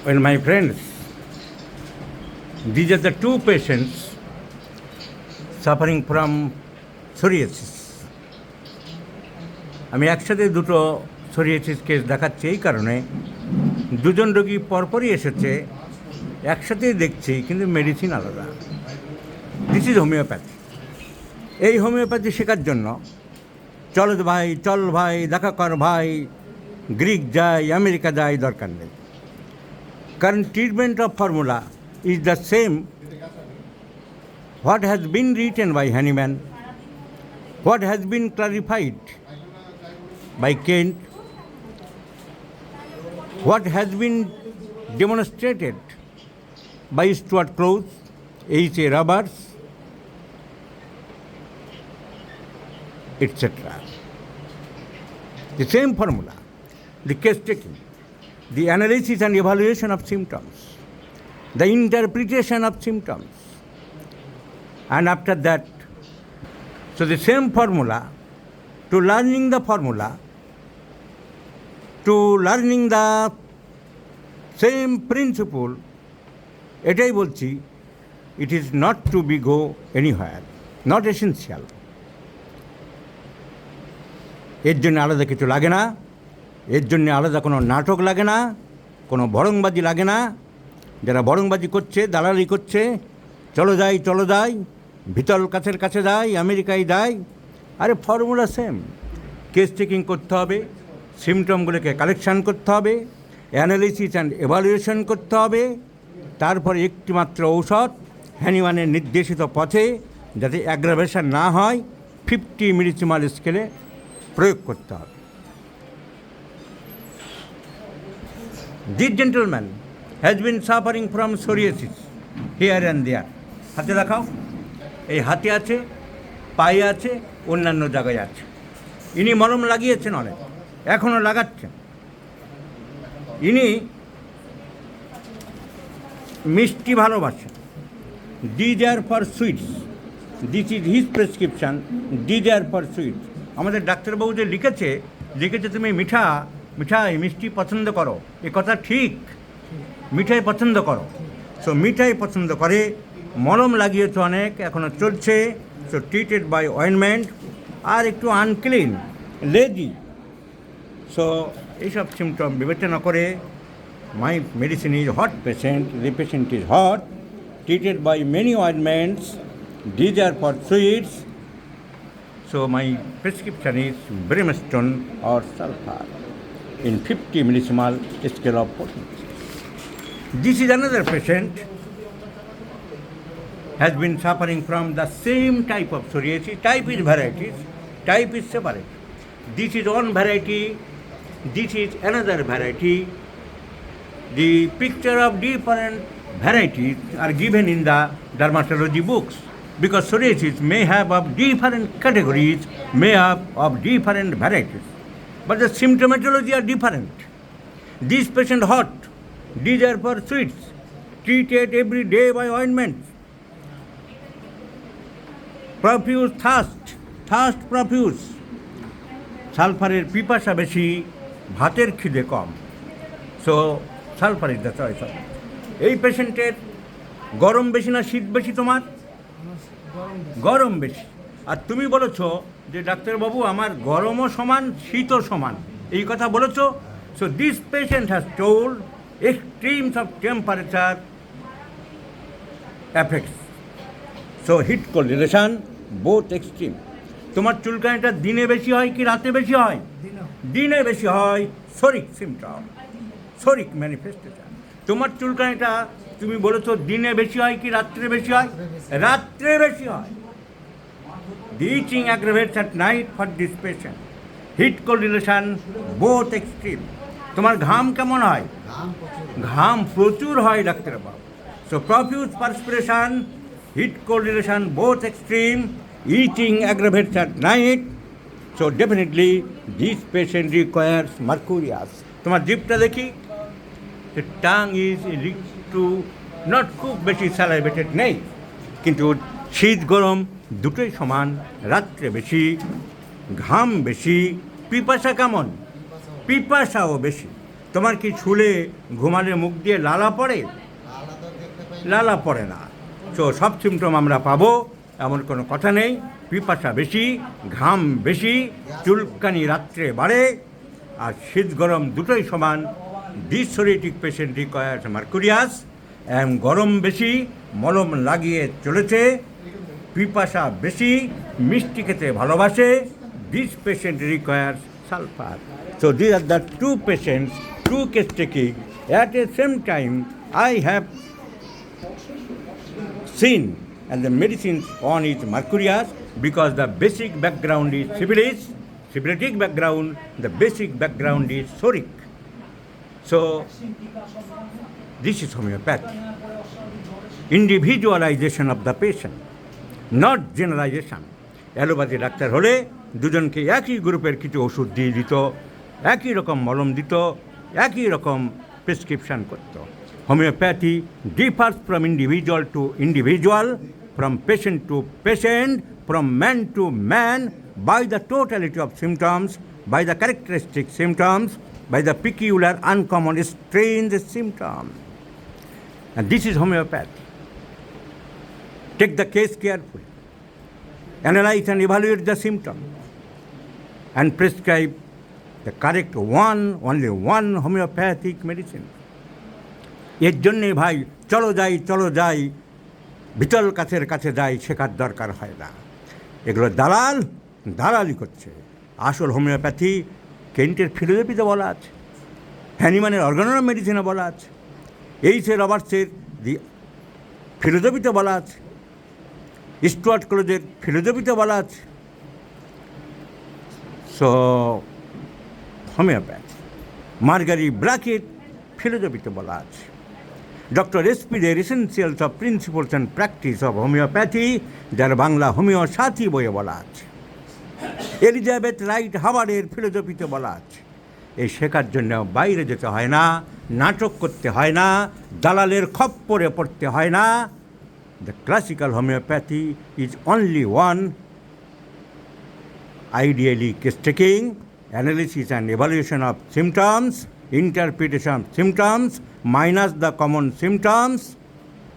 Well, my friends, these are the two patients suffering from psoriasis. আমি একসাথে দুটো psoriasis case দেখাচ্ছি এই কারণে দুজন রোগী পরপরই এসেছে, একসাথেই দেখছি, কিন্তু মেডিসিন আলাদা। This is homeopathy. এই হোমিওপ্যাথি শেখার জন্য চল ভাই, চল ভাই, দেখা কর ভাই, গ্রিক যাই, আমেরিকা যাই, দরকার নেই। কারণ treatment of formula is the same what has been written by Hahnemann, what has been clarified by Kent, what has been demonstrated by Stuart Close, H.A. Roberts, etc. The same formula, the case taking, the analysis and evaluation of symptoms, the interpretation of symptoms, and after that, so the same formula, to learning the formula, to learning the same principle, এটাই বলছি, it is not to be go anywhere, not essential. এর জন্য আলাদা কিছু লাগে না, এর জন্য আলাদা কোনো নাটক লাগে না, কোনো বরংবাজি লাগে না। যারা বরংবাজি করছে, দালালি করছে, চলো যাই, ভিতর কাছের কাছে যাই, আমেরিকায় যাই, আরে ফর্মুলা সেম। কেস টেকিং করতে হবে, সিমটমগুলোকে কালেকশান করতে হবে, অ্যানালিসিস অ্যান্ড এভালুয়েশন করতে হবে, তারপরে একটিমাত্র ঔষধ হ্যানিম্যানের নির্দেশিত পথে, যাতে অ্যাগ্রাভেশন না হয়, 50 মিলিসিমাল স্কেলে প্রয়োগ করতে হবে। This gentleman has been suffering from psoriasis here and there. হাতে দেখাও, এই হাতে আছে, পায়ে আছে, অন্যান্য জায়গায় আছে। ইনি মলম লাগিয়েছেন অনেক, এখনও লাগাচ্ছেন। ইনি মিষ্টি ভালোবাসেন, desire for sweets, this is his prescription, desire for sweets. আমাদের ডাক্তারবাবু যে লিখেছে তুমি মিঠাই মিষ্টি পছন্দ করো, এ কথা ঠিক, মিঠাই পছন্দ করো। সো মিঠাই পছন্দ করে, মলম লাগিয়েছে অনেক, এখনও চলছে। সো ট্রিটেড বাই অয়েনমেন্ট, আর একটু আনক্লিন, লেজি। সো এইসব সিমটম বিবেচনা করে মাই medicine is hot patient, the patient is hot, treated by many ointments, these are for sweets. So my prescription is brimstone or sulfur in 50 millisimal scale of potency. This is another patient has been suffering from the same type of psoriasis. Type is varieties, type is separate. This is one variety, this is another variety. The picture of different varieties are given in the dermatology books, because psoriasis may have of different categories, may have of different varieties, but the symptomatology are different. This patient hot, desire for sweets, treated every day by ointments. Profuse thirst profuse, সালফারের পিপাসা বেশি, ভাতের খিদে কম। So sulphur is the choice of. এই পেশেন্টের গরম বেশি না শীত বেশি? তোমার গরম বেশি। আর তুমি বলেছ যে ডাক্তারবাবু আমার গরমও সমান, শীতও সমান, এই কথা বলেছ। So this patient has told extremes of temperature affects. So heat cold relation, both extreme. তোমার চুলকানিটা দিনে বেশি হয় কি রাতে বেশি হয়? দিনে বেশি হয়, সরিক সিমটম, সরিক ম্যানিফেস্টেশন। তোমার চুলকানিটা তুমি বলেছো দিনে বেশি হয় কি রাত্রে বেশি হয়? রাত্রে বেশি হয়। The itching aggravates at night for this patient. Heat cold relation, both extreme. তোমার ঘাম কেমন হয়? ঘাম প্রচুর হয় ডাক্তারবাবু। So profuse perspiration, heat cold relation, both extreme, eating aggravates at night. So definitely this patient requires mercurius. তোমার জিভটা দেখি, the tongue is too not খুব বেশি স্যালাইভেটেড নেই, কিন্তু শীত গরম দুটোই সমান, রাত্রে বেশি, ঘাম বেশি, পিপাসা কেমন? পিপাসাও বেশি। তোমার কি শুলে ঘুমালে মুখ দিয়ে লালা পড়ে? লালা পড়ে না। তো সব সিমটম আমরা পাবো এমন কোনো কথা নেই। পিপাসা বেশি, ঘাম বেশি, চুলকানি রাত্রে বাড়ে, আর শীত গরম দুটোই সমান। ডিসোরিয়েটিক পেশেন্ট রিকোয়ার্স মার্কুরিয়াস। গরম বেশি, মলম লাগিয়ে চলেছে, পিপাসা বেশি, মিষ্টি খেতে ভালোবাসে। This patient requires sulphur. So these are the two patients, two case taking. At the same time, I have seen, and the medicine on is mercurius, because the basic background is syphilis, syphilitic background, the basic background is soric. So this is homeopathy. Individualization of the patient, not generalization. Allopathy doctor হলে দুজনকে একই গ্রুপের কিছু ওষুধ দিয়ে দিত, একই রকম মলম দিত, একই রকম প্রেসক্রিপশান করত। Homeopathy differs from individual to individual, from patient to patient, from man to man, by the totality of symptoms, by the characteristic symptoms, by the peculiar uncommon strange symptoms. And this is homeopathy. Take the case carefully, analyze and evaluate the symptom, and prescribe the correct one, only one homeopathic medicine. এর জন্যে ভাই চলো যাই বিতল কাছের কাছে যাই শেখার দরকার হয় না। এগুলো দালালি করছে। আসল হোমিওপ্যাথি কেন্টের ফিলোজফিতে বলা আছে, হ্যানিম্যানের অর্গানোর মেডিসিনে বলা আছে, এইচে রবার্টসের দি ফিলোজফিতে বলা আছে, স্টুয়ার্ট কলেজের ফিলোজফিতে বলা আছে। সো হোমিওপ্যাথি মার্গারি ব্রাকেট ফিলোজফিতে বলা আছে। ডক্টর এসপিদের essentials of principles and practice of homeopathy, যার বাংলা হোমিও সাথী বইয়ে বলা আছে। এলিজাবেথ রাইট হাওয়ার্ডের ফিলোজফিতে বলা আছে। এই শেখার জন্য বাইরে যেতে হয় না, নাটক করতে হয় না, দালালের খপ্পরে পড়তে হয় না। The classical homeopathy is only one, ideally case taking, analysis and evaluation of symptoms, interpretation of symptoms, minus the common symptoms,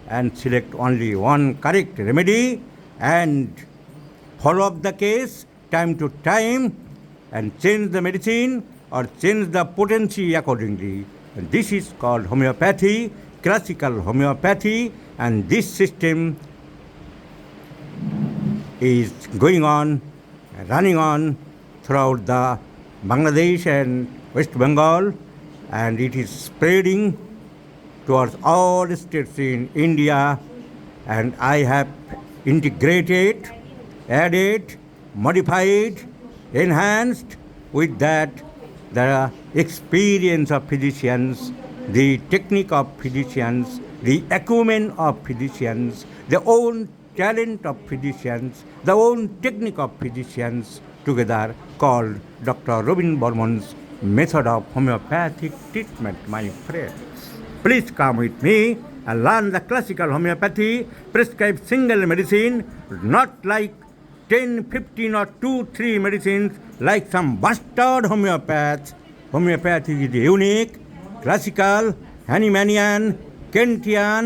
and select only one correct remedy, and follow up the case time to time, and change the medicine or change the potency accordingly. And this is called homeopathy, classical homeopathy, and this system is going on, running on throughout the Bangladesh and West Bengal, and it is spreading towards all states in India, and I have integrated, added, modified, enhanced with that the experience of physicians, the technique of physicians, the acumen of physicians, the own talent of physicians, the own technique of physicians, together called Dr. Robin Bormann's method of homeopathic treatment, my friends. Please come with me and learn the classical homeopathy, prescribe single medicine, not like 10, 15 or 2, 3 medicines like some bastard homeopaths. Homeopathy is unique, classical, Hahnemannian, Kentian,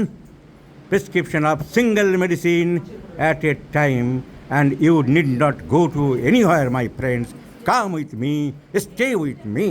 prescription of single medicine at a time, and you need not go to anywhere, my friends. Come with me, stay with me.